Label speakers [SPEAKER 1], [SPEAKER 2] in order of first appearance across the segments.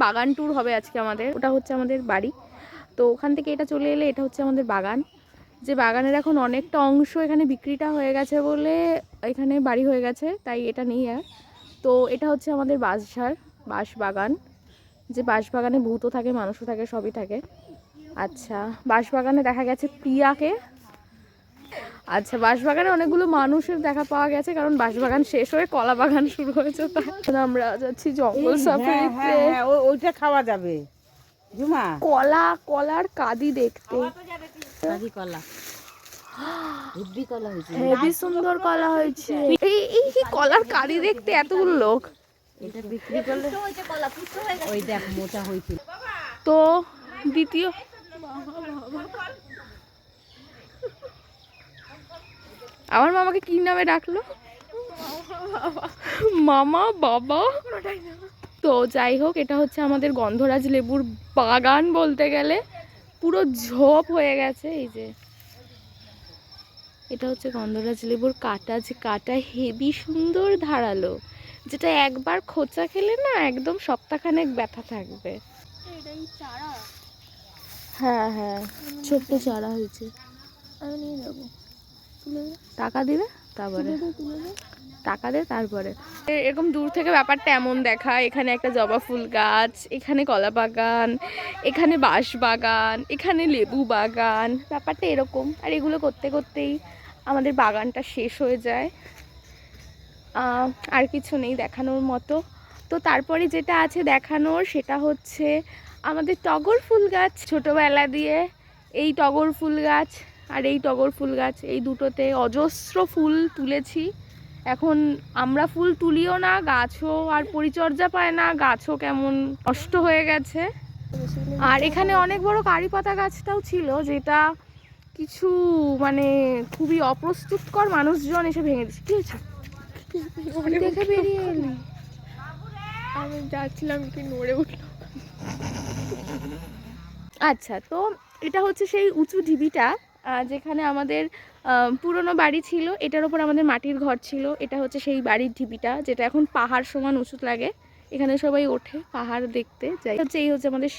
[SPEAKER 1] বাগান ট্যুর হবে আজকে আমাদের। ওটা হচ্ছে আমাদের বাড়ি, তো ওখান থেকে এটা চলে এলে এটা হচ্ছে আমাদের বাগান। যে বাগানের এখন অনেকটা অংশ এখানে বিক্রিটা হয়ে গেছে বলে এখানে বাড়ি হয়ে গেছে, তাই এটা নেই আর। তো এটা হচ্ছে আমাদের বাঁশঝাড়, বাঁশ বাগান। যে বাঁশ বাগানে ভূতও থাকে, মানুষও থাকে, সবই থাকে। আচ্ছা, বাঁশ বাগানে দেখা গেছে পিয়াকে। আচ্ছা, বাঁশবাগানে অনেকগুলো মানুষের দেখা পাওয়া গেছে, কারণ বাঁশবাগান শেষ হয়ে কলা বাগান শুরু হয়েছে। তাই আমরা যাচ্ছি জঙ্গল সাফারিতে।
[SPEAKER 2] ওইটা খাওয়া যাবে জুমা,
[SPEAKER 1] কলার কাদি দেখতে।
[SPEAKER 2] কলা হেভি কলা হয়েছে,
[SPEAKER 1] হেভি সুন্দর কলা হয়েছে। এই কলার কাদি দেখতে এতগুলো লোক।
[SPEAKER 2] এটা বিক্রি করলে ওই দেখ মোটা হয়েছিল।
[SPEAKER 1] তো দ্বিতীয় আমার মামাকে কি নামে ডাকলো? মামা বাবা। তো যাই হোক, এটা হচ্ছে আমাদের গন্ধরাজ লেবুর বাগান বলতে গেলে, পুরো ঝোপ হয়ে গেছে। এই যে এটা হচ্ছে গন্ধরাজ লেবুর কাটা, যে কাটা হেভি সুন্দর ধারালো, যেটা একবার খোঁচা খেলে না একদম সপ্তাহখানেক ব্যথা থাকবে। হ্যাঁ হ্যাঁ, ছোট্ট চারা হয়েছে। আমি নিয়ে যাবো, টাকা দিবে তারপরে, টাকা দে তারপরে। এরকম দূর থেকে ব্যাপারটা এমন দেখা, এখানে একটা জবা ফুল গাছ, এখানে কলা বাগান, এখানে বাঁশ বাগান, এখানে লেবু বাগান, ব্যাপারটা এরকম। আর এগুলো করতে করতেই আমাদের বাগানটা শেষ হয়ে যায়, আর কিছু নেই দেখানোর মতো। তো তারপরে যেটা আছে দেখানোর সেটা হচ্ছে আমাদের টগর ফুল গাছ। ছোটোবেলা দিয়ে এই টগর ফুল গাছ আর এই টগর ফুল গাছ, এই দুটোতে অজস্র ফুল তুলেছি। এখন আমরা ফুল তুলিও না, গাছও আর পরিচর্যা পায় না, গাছও কেমন নষ্ট হয়ে গেছে। আর এখানে অনেক বড় কারি পাতা গাছটাও ছিল, যেটা কিছু মানে খুবই অপ্রস্তুতকর মানুষজন এসে ভেঙে দিচ্ছে। কি হয়েছে? দেখে বেরিয়ে এলি? আমি যাচ্ছিলাম কি নড়ে উঠলো। আচ্ছা, তো এটা হচ্ছে সেই উঁচু ঢিবিটা যেখানে আমাদের পুরনো বাড়ি ছিল, এটার ওপর আমাদের মাটির ঘর ছিল। এটা হচ্ছে সেই বাড়ির ঢিবিটা, যেটা এখন পাহাড় সমান উঁচু লাগে। এখানে সবাই ওঠে পাহাড় দেখতে যাই। হচ্ছে এই হচ্ছে আমাদের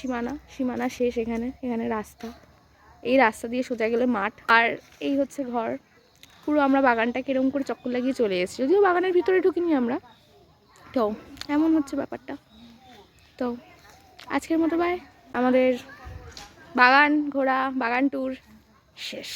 [SPEAKER 1] সীমানা শেষ এখানে রাস্তা, এই রাস্তা দিয়ে সোজা গেলে মাঠ, আর এই হচ্ছে ঘর। পুরো আমরা বাগানটাকে এরকম করে চক্কর লাগিয়ে চলে এসেছি, যদিও বাগানের ভিতরে ঢুকিনি আমরা। তো এমন হচ্ছে ব্যাপারটা। তো আজকের মতো বাই, আমাদের বাগান ঘোরা, বাগান ট্যুর শেষ।